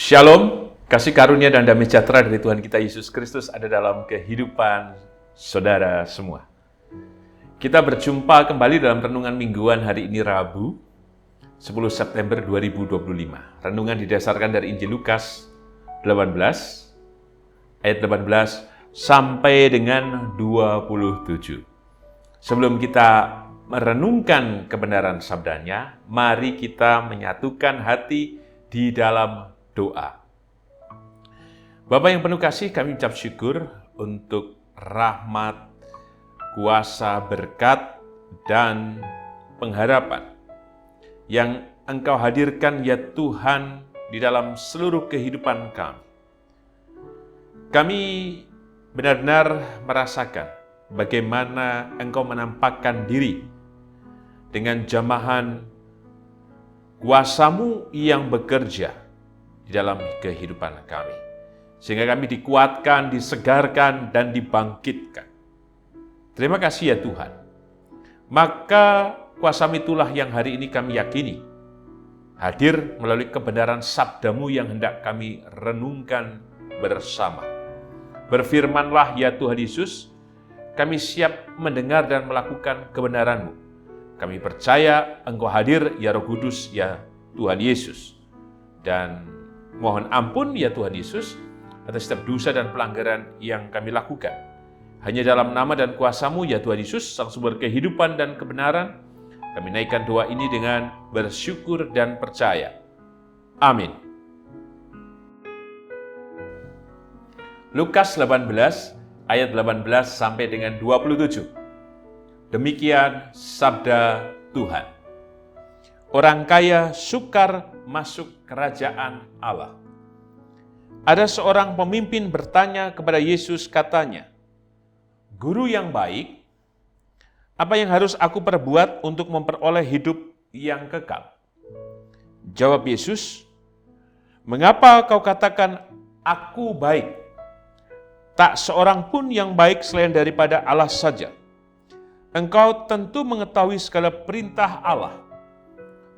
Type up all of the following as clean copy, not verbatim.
Shalom, kasih karunia dan damai sejahtera dari Tuhan kita Yesus Kristus ada dalam kehidupan saudara semua. Kita berjumpa kembali dalam renungan mingguan hari ini Rabu, 10 September 2025. Renungan didasarkan dari Injil Lukas 18, ayat 18 sampai dengan 27. Sebelum kita merenungkan kebenaran sabdanya, mari kita menyatukan hati di dalam doa. Bapa yang penuh kasih, kami ucap syukur untuk rahmat, kuasa, berkat, dan pengharapan yang Engkau hadirkan ya Tuhan di dalam seluruh kehidupan kami. Kami benar-benar merasakan bagaimana Engkau menampakkan diri dengan jamahan kuasa-Mu yang bekerja di dalam kehidupan kami. Sehingga kami dikuatkan, disegarkan, dan dibangkitkan. Terima kasih ya Tuhan. Maka kuasa-Mu itulah yang hari ini kami yakini hadir melalui kebenaran sabda-Mu yang hendak kami renungkan bersama. Berfirmanlah ya Tuhan Yesus, kami siap mendengar dan melakukan kebenaran-Mu. Kami percaya Engkau hadir ya Roh Kudus ya Tuhan Yesus. Dan mohon ampun ya Tuhan Yesus atas setiap dosa dan pelanggaran yang kami lakukan. Hanya dalam nama dan kuasa-Mu ya Tuhan Yesus, Sang Sumber kehidupan dan kebenaran, kami naikkan doa ini dengan bersyukur dan percaya. Amin. Lukas 18 ayat 18 sampai dengan 27. Demikian sabda Tuhan. Orang kaya sukar masuk kerajaan Allah. Ada seorang pemimpin bertanya kepada Yesus, katanya, "Guru yang baik, apa yang harus aku perbuat untuk memperoleh hidup yang kekal?" Jawab Yesus, "Mengapa kau katakan, 'Aku baik'? Tak seorang pun yang baik selain daripada Allah saja. Engkau tentu mengetahui segala perintah Allah.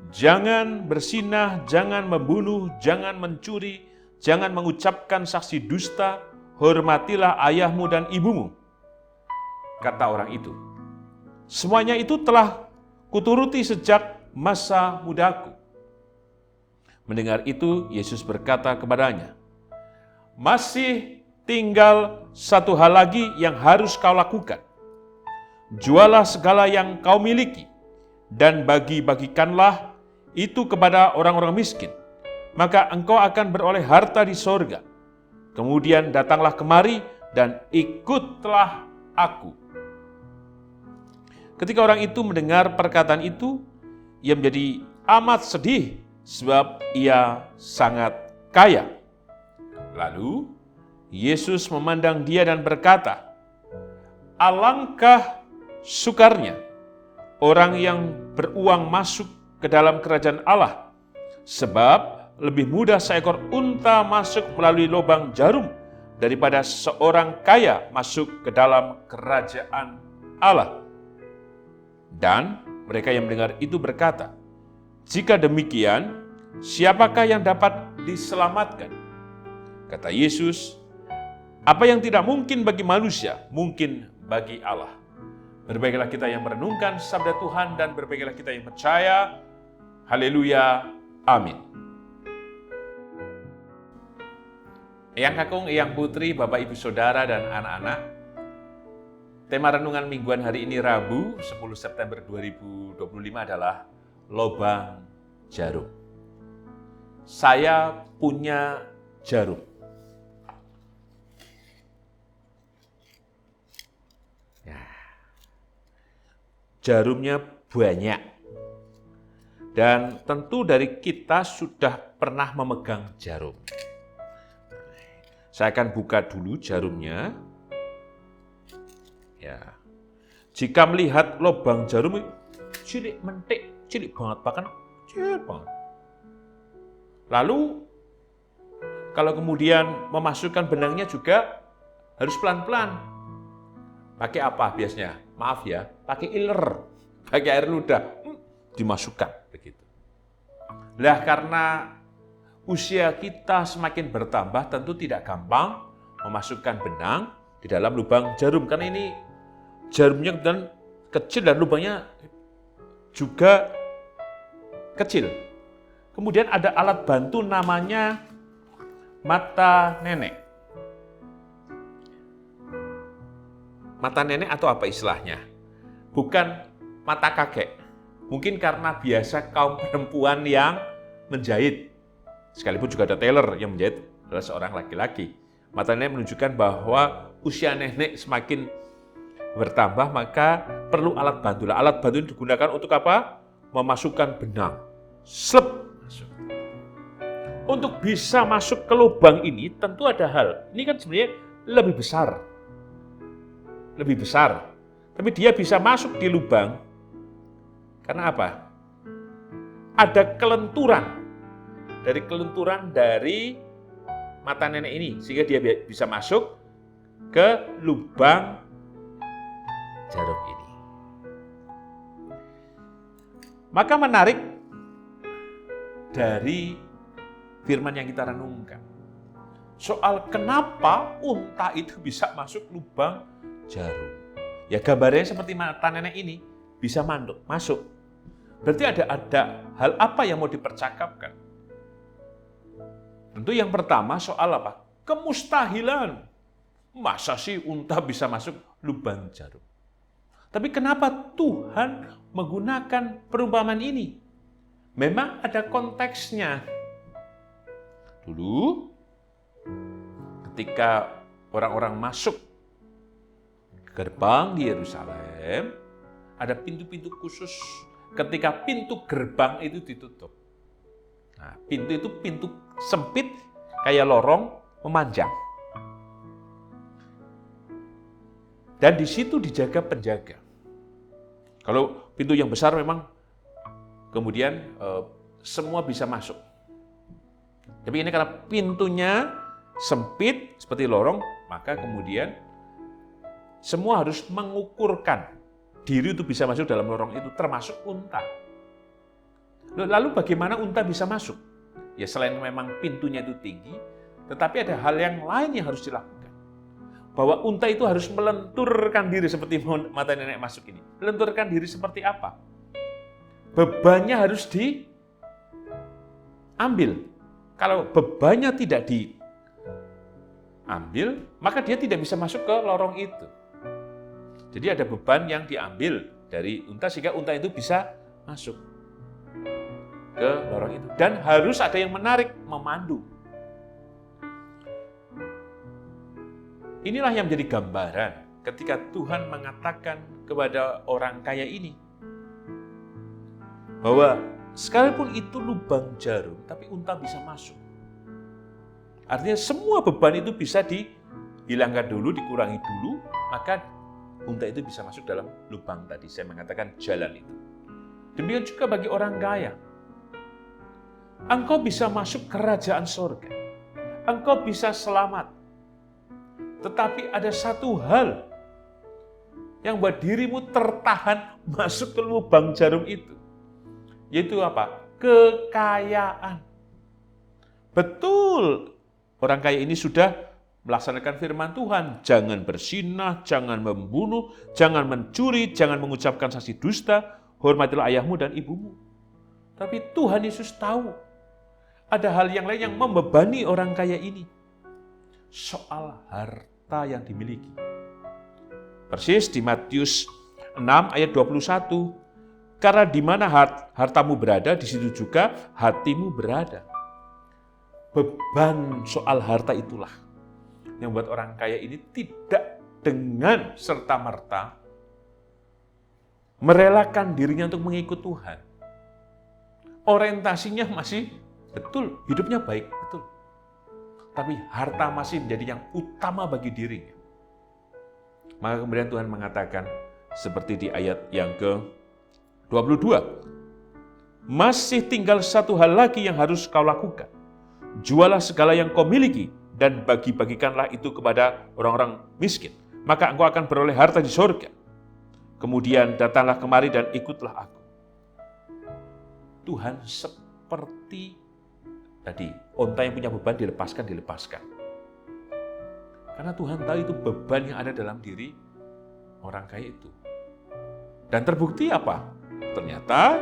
Jangan berzinah, jangan membunuh, jangan mencuri, jangan mengucapkan saksi dusta, hormatilah ayahmu dan ibumu." Kata orang itu, "Semuanya itu telah kuturuti sejak masa mudaku." Mendengar itu, Yesus berkata kepadanya, "Masih tinggal satu hal lagi yang harus kau lakukan. Jualah segala yang kau miliki, dan bagi-bagikanlah itu kepada orang-orang miskin. Maka engkau akan beroleh harta di sorga. Kemudian datanglah kemari dan ikutlah aku." Ketika orang itu mendengar perkataan itu, ia menjadi amat sedih sebab ia sangat kaya. Lalu Yesus memandang dia dan berkata, "Alangkah sukarnya orang yang beruang masuk ke dalam kerajaan Allah, sebab lebih mudah seekor unta masuk melalui lubang jarum daripada seorang kaya masuk ke dalam kerajaan Allah." Dan mereka yang mendengar itu berkata, "Jika demikian, siapakah yang dapat diselamatkan?" Kata Yesus, "Apa yang tidak mungkin bagi manusia, mungkin bagi Allah." Berbahagialah kita yang merenungkan sabda Tuhan dan berbahagialah kita yang percaya. Haleluya. Amin. Eyang Kakung, Eyang Putri, Bapak Ibu Saudara dan anak-anak, tema renungan mingguan hari ini Rabu 10 September 2025 adalah lobang jarum. Saya punya jarum. Jarumnya banyak. Dan tentu dari kita sudah pernah memegang jarum. Saya akan buka dulu jarumnya. Ya. Jika melihat lubang jarum, cilik mentik, cilik banget, bahkan cilik banget. Lalu, kalau kemudian memasukkan benangnya juga harus pelan-pelan. Pakai apa biasanya? Maaf ya, pakai iler, pakai air ludah, dimasukkan begitu. Lah karena usia kita semakin bertambah, tentu tidak gampang memasukkan benang di dalam lubang jarum. Karena ini jarumnya dan kecil dan lubangnya juga kecil. Kemudian ada alat bantu namanya mata nenek. Mata nenek atau apa istilahnya? Bukan mata kakek. Mungkin karena biasa kaum perempuan yang menjahit. Sekalipun juga ada tailor yang menjahit adalah seorang laki-laki. Mata nenek menunjukkan bahwa usia nenek semakin bertambah, maka perlu alat bantu. Alat bantu ini digunakan untuk apa? Memasukkan benang. Slep, masuk. Untuk bisa masuk ke lubang ini tentu ada hal. Ini kan sebenarnya lebih besar. Lebih besar. Tapi dia bisa masuk di lubang. Karena apa? Ada kelenturan. Dari kelenturan dari mata nenek ini. Sehingga dia bisa masuk ke lubang jarum ini. Maka menarik dari firman yang kita renungkan. Soal kenapa unta itu bisa masuk lubang jarum. Ya gambarnya seperti mata nenek ini bisa masuk. Berarti ada hal apa yang mau dipercakapkan? Tentu yang pertama soal apa? Kemustahilan. Masa sih unta bisa masuk lubang jarum? Tapi kenapa Tuhan menggunakan perumpamaan ini? Memang ada konteksnya. Dulu, ketika orang-orang masuk gerbang di Yerusalem, ada pintu-pintu khusus ketika pintu gerbang itu ditutup. Nah, pintu itu pintu sempit kayak lorong memanjang. Dan di situ dijaga penjaga. Kalau pintu yang besar memang kemudian semua bisa masuk. Tapi ini karena pintunya sempit seperti lorong, maka kemudian semua harus mengukurkan diri untuk bisa masuk dalam lorong itu, termasuk unta. Lalu bagaimana unta bisa masuk? Ya selain memang pintunya itu tinggi, tetapi ada hal yang lain yang harus dilakukan. Bahwa unta itu harus melenturkan diri seperti mata nenek masuk ini. Melenturkan diri seperti apa? Bebannya harus diambil. Kalau bebannya tidak diambil, maka dia tidak bisa masuk ke lorong itu. Jadi ada beban yang diambil dari unta sehingga unta itu bisa masuk ke lorong itu. Dan harus ada yang menarik, memandu. Inilah yang menjadi gambaran ketika Tuhan mengatakan kepada orang kaya ini bahwa sekalipun itu lubang jarum, tapi unta bisa masuk. Artinya semua beban itu bisa dihilangkan dulu, dikurangi dulu, maka unta itu bisa masuk dalam lubang tadi. Saya mengatakan jalan itu. Demikian juga bagi orang kaya. Engkau bisa masuk kerajaan surga. Engkau bisa selamat. Tetapi ada satu hal yang buat dirimu tertahan masuk ke lubang jarum itu. Yaitu apa? Kekayaan. Betul, orang kaya ini sudah melaksanakan firman Tuhan. Jangan berzinah, jangan membunuh, jangan mencuri, jangan mengucapkan saksi dusta, hormatilah ayahmu dan ibumu. Tapi Tuhan Yesus tahu ada hal yang lain yang membebani orang kaya ini. Soal harta yang dimiliki. Persis di Matius 6 ayat 21. Karena di mana hartamu berada, di situ juga hatimu berada. Beban soal harta itulah yang membuat orang kaya ini tidak dengan serta-merta merelakan dirinya untuk mengikut Tuhan. Orientasinya masih betul, hidupnya baik, betul. Tapi harta masih menjadi yang utama bagi dirinya. Maka kemudian Tuhan mengatakan seperti di ayat yang ke-22. Masih tinggal satu hal lagi yang harus kau lakukan. Jualah segala yang kau miliki dan bagi-bagikanlah itu kepada orang-orang miskin. Maka engkau akan beroleh harta di surga. Kemudian datanglah kemari dan ikutlah aku. Tuhan seperti tadi, onta yang punya beban dilepaskan. Karena Tuhan tahu itu beban yang ada dalam diri orang kaya itu. Dan terbukti apa? Ternyata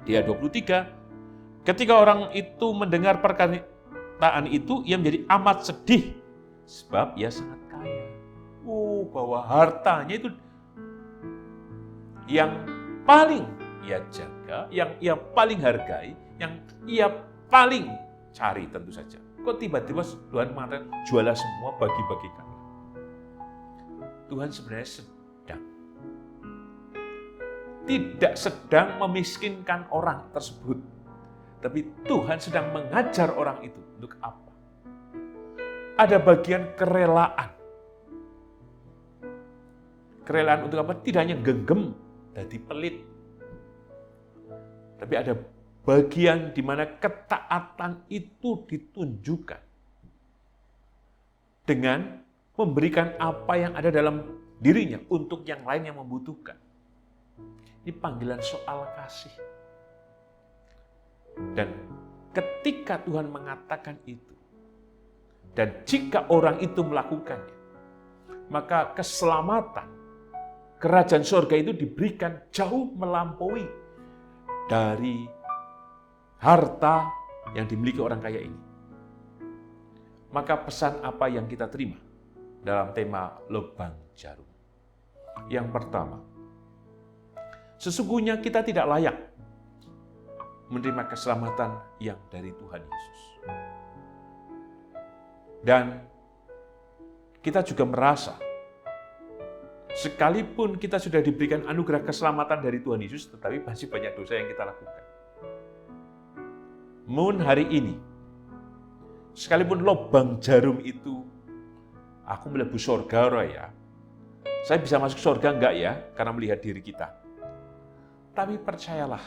di ayat 23, ketika orang itu mendengar perkataan itu, ia menjadi amat sedih, sebab ia sangat kaya. Bahwa hartanya itu yang paling ia jaga, yang ia paling hargai, yang ia paling cari tentu saja. Kok tiba-tiba Tuhan mengatakan, jualah semua, bagi-bagikanlah. Tuhan sebenarnya tidak sedang memiskinkan orang tersebut. Tapi Tuhan sedang mengajar orang itu untuk apa? Ada bagian kerelaan. Kerelaan untuk apa? Tidak hanya genggam, jadi pelit. Tapi ada bagian di mana ketaatan itu ditunjukkan dengan memberikan apa yang ada dalam dirinya untuk yang lain yang membutuhkan. Ini panggilan soal kasih. Dan ketika Tuhan mengatakan itu, dan jika orang itu melakukannya, maka keselamatan kerajaan surga itu diberikan jauh melampaui dari harta yang dimiliki orang kaya ini. Maka pesan apa yang kita terima dalam tema lubang jarum? Yang pertama, sesungguhnya kita tidak layak menerima keselamatan yang dari Tuhan Yesus. Dan kita juga merasa, sekalipun kita sudah diberikan anugerah keselamatan dari Tuhan Yesus, tetapi masih banyak dosa yang kita lakukan. Hari ini, sekalipun lubang jarum itu, aku melebu surga, ya. Saya bisa masuk surga enggak ya? Karena melihat diri kita. Tapi percayalah,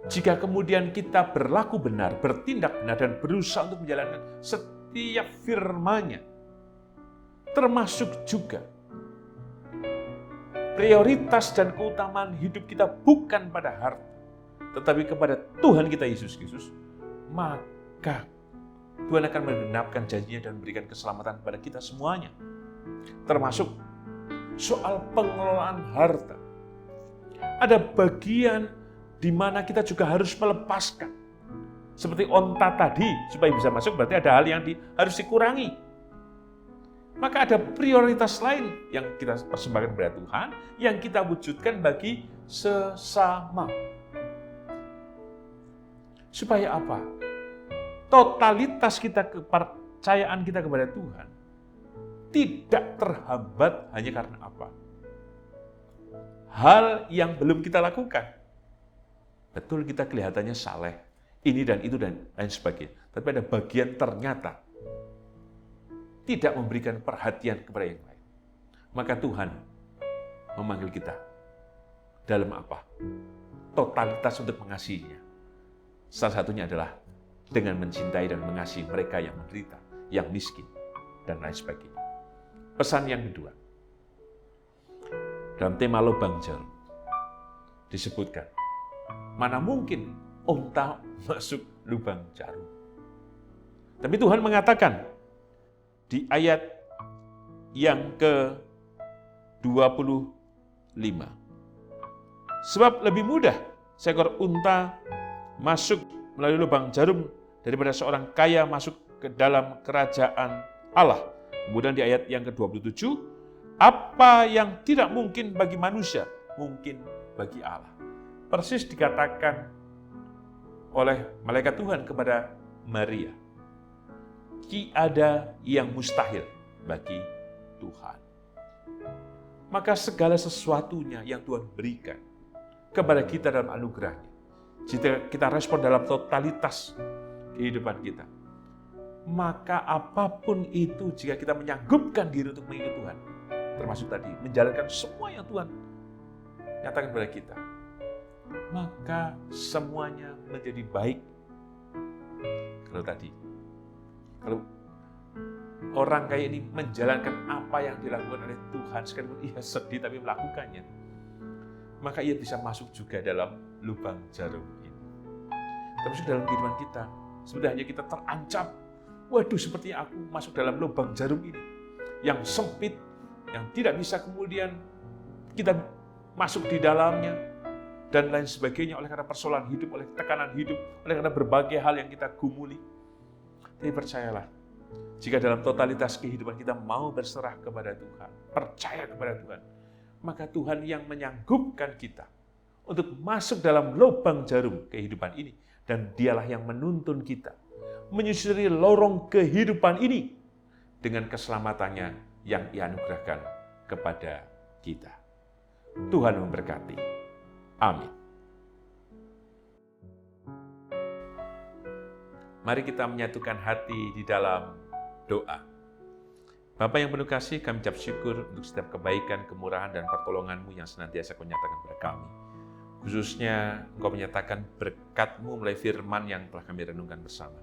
jika kemudian kita berlaku benar, bertindak benar, dan berusaha untuk menjalankan setiap firman-Nya, termasuk juga prioritas dan keutamaan hidup kita bukan pada harta, tetapi kepada Tuhan kita Yesus Kristus, maka Tuhan akan menggenapkan janjinya dan memberikan keselamatan kepada kita semuanya. Termasuk soal pengelolaan harta. Ada bagian di mana kita juga harus melepaskan. Seperti onta tadi, supaya bisa masuk berarti ada hal yang harus dikurangi. Maka ada prioritas lain yang kita persembahkan kepada Tuhan, yang kita wujudkan bagi sesama. Supaya apa? Totalitas kita, kepercayaan kita kepada Tuhan tidak terhambat hanya karena apa? Hal yang belum kita lakukan. Betul kita kelihatannya saleh, ini dan itu dan lain sebagainya. Tapi ada bagian ternyata tidak memberikan perhatian kepada yang lain. Maka Tuhan memanggil kita dalam apa? Totalitas untuk mengasihinya. Salah satunya adalah dengan mencintai dan mengasihi mereka yang menderita, yang miskin, dan lain sebagainya. Pesan yang kedua, dalam tema lubang jarum, disebutkan, mana mungkin unta masuk lubang jarum. Tapi Tuhan mengatakan, di ayat yang ke-25, sebab lebih mudah seekor unta masuk melalui lubang jarum daripada seorang kaya masuk ke dalam kerajaan Allah. Kemudian di ayat yang ke-27, apa yang tidak mungkin bagi manusia, mungkin bagi Allah. Persis dikatakan oleh malaikat Tuhan kepada Maria, tiada yang mustahil bagi Tuhan. Maka segala sesuatunya yang Tuhan berikan kepada kita dalam anugerahnya, jika kita respon dalam totalitas kehidupan kita, maka apapun itu, jika kita menyanggupkan diri untuk mengikut Tuhan, termasuk tadi menjalankan semua yang Tuhan nyatakan kepada kita, maka semuanya menjadi baik. Kalau orang kayak ini menjalankan apa yang dilakukan oleh Tuhan, sekalipun ia sedih tapi melakukannya, maka ia bisa masuk juga dalam lubang jarum ini. termasuk dalam kehidupan kita. Sebenarnya hanya kita terancam, waduh sepertinya aku masuk dalam lubang jarum ini, yang sempit, yang tidak bisa kemudian kita masuk di dalamnya, dan lain sebagainya, oleh karena persoalan hidup, oleh tekanan hidup, oleh karena berbagai hal yang kita gumuli. Tapi percayalah, jika dalam totalitas kehidupan kita mau berserah kepada Tuhan, percaya kepada Tuhan, maka Tuhan yang menyanggupkan kita untuk masuk dalam lubang jarum kehidupan ini, dan Dialah yang menuntun kita menyusuri lorong kehidupan ini dengan keselamatannya yang Ia anugerahkan kepada kita. Tuhan memberkati. Amin. Mari kita menyatukan hati di dalam doa. Bapa yang penuh kasih, kami ucap syukur untuk setiap kebaikan, kemurahan, dan pertolongan-Mu yang senantiasa Kau nyatakan kepada kami. Khususnya Engkau menyatakan berkat-Mu melalui firman yang telah kami renungkan bersama.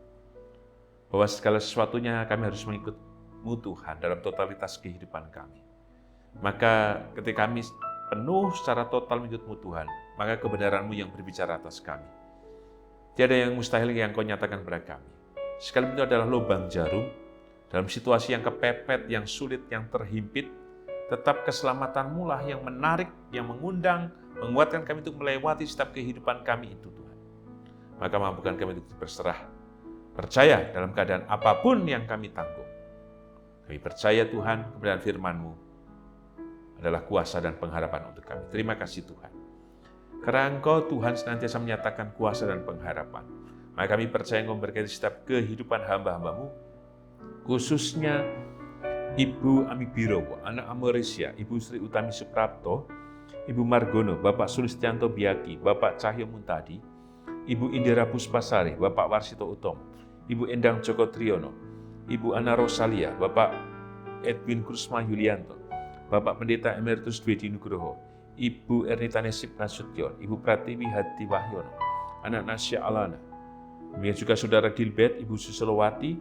Bahwa segala sesuatunya kami harus mengikut-Mu Tuhan dalam totalitas kehidupan kami. Maka ketika kami penuh secara total mengikut-Mu Tuhan, maka kebenaran-Mu yang berbicara atas kami. Tiada yang mustahil yang Kau nyatakan kepada kami. Sekalipun itu adalah lubang jarum, dalam situasi yang kepepet, yang sulit, yang terhimpit, tetap keselamatan-Mu lah yang menarik, yang mengundang, menguatkan kami untuk melewati setiap kehidupan kami itu, Tuhan. Maka mampukan kami untuk berserah, percaya dalam keadaan apapun yang kami tanggung. Kami percaya Tuhan, kebenaran firman-Mu adalah kuasa dan pengharapan untuk kami. Terima kasih Tuhan. Karena Engkau Tuhan senantiasa menyatakan kuasa dan pengharapan. Maka kami percaya Engkau memberkati setiap kehidupan hamba-hamba-Mu, khususnya Ibu Ami Birowo, anak Amoresia, Ibu Sri Utami Suprapto, Ibu Margono, Bapak Sulistianto Biaki, Bapak Cahyo Muntadi, Ibu Indira Puspasari, Bapak Warsito Utomo, Ibu Endang Joko Triyono, Ibu Ana Rosalia, Bapak Edwin Krusma Yulianto, Bapak Pendeta Emeritus Dwedi Nugroho, Ibu Ernita Nesip Nasution, Ibu Pratiwi Hadi Wahyono, anak Nasya Alana, demikian juga Saudara Gilbert, Ibu Susilowati,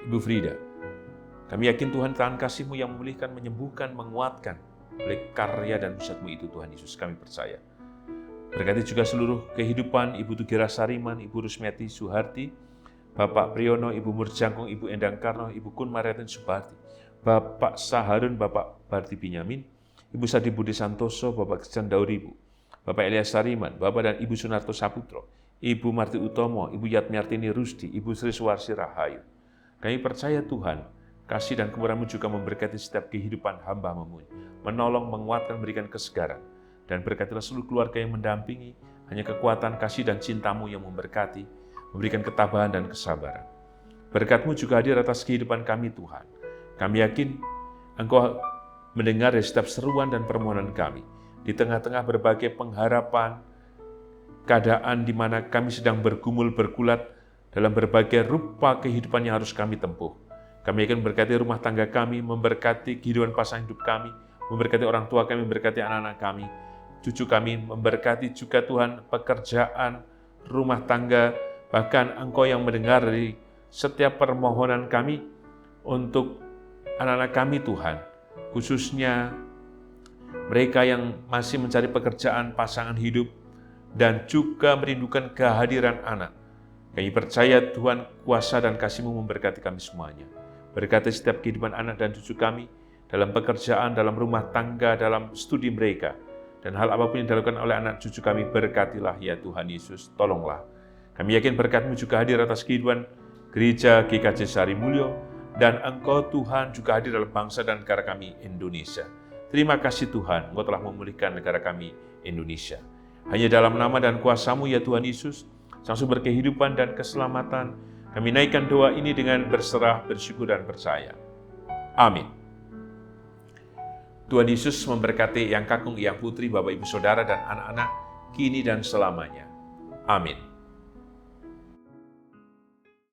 Ibu Frida. Kami yakin Tuhan tangan kasih-Mu yang memulihkan, menyembuhkan, menguatkan oleh karya dan mujizat-Mu itu Tuhan Yesus, kami percaya. Berkati juga seluruh kehidupan Ibu Tugira Sariman, Ibu Rusmiati Suharti, Bapak Priyono, Ibu Murjangkong, Ibu Endang Karno, Ibu Kun Mariatin Subarti, Bapak Saharun, Bapak Barti Binyamin, Ibu Sadi Budi Santoso, Bapak Christian Dauribu, Bapak Elias Sariman, Bapak dan Ibu Sunarto Saputro, Ibu Marti Utomo, Ibu Yatmiartini Rusdi, Ibu Sri Suwarsi Rahayu. Kami percaya Tuhan, kasih dan kemurahan-Mu juga memberkati setiap kehidupan hamba-Mu, menolong, menguatkan, memberikan kesegaran, dan berkatilah seluruh keluarga yang mendampingi, hanya kekuatan, kasih, dan cinta-Mu yang memberkati, memberikan ketabahan dan kesabaran. Berkat-Mu juga hadir atas kehidupan kami Tuhan. Kami yakin Engkau mendengar dari setiap seruan dan permohonan kami, di tengah-tengah berbagai pengharapan, keadaan di mana kami sedang bergumul bergulat dalam berbagai rupa kehidupan yang harus kami tempuh. Kami akan memberkati rumah tangga kami, memberkati kehidupan pasangan hidup kami, memberkati orang tua kami, memberkati anak-anak kami, cucu kami, memberkati juga Tuhan pekerjaan, rumah tangga, bahkan Engkau yang mendengar dari setiap permohonan kami untuk anak-anak kami Tuhan, khususnya mereka yang masih mencari pekerjaan, pasangan hidup, dan juga merindukan kehadiran anak. Kami percaya Tuhan kuasa dan kasih-Mu memberkati kami semuanya. Berkati setiap kehidupan anak dan cucu kami, dalam pekerjaan, dalam rumah tangga, dalam studi mereka, dan hal apapun yang dilakukan oleh anak cucu kami, berkatilah ya Tuhan Yesus, tolonglah. Kami yakin berkat-Mu juga hadir atas kehidupan Gereja GKJ Sari Mulyo, dan Engkau Tuhan juga hadir dalam bangsa dan negara kami Indonesia. Terima kasih Tuhan, Engkau telah memulihkan negara kami Indonesia. Hanya dalam nama dan kuasa-Mu ya Tuhan Yesus, Sang Sumber kehidupan dan keselamatan, kami naikkan doa ini dengan berserah, bersyukur, dan percaya. Amin. Tuhan Yesus memberkati Yang Kakung, Yang Putri, Bapak Ibu Saudara, dan anak-anak, kini dan selamanya. Amin.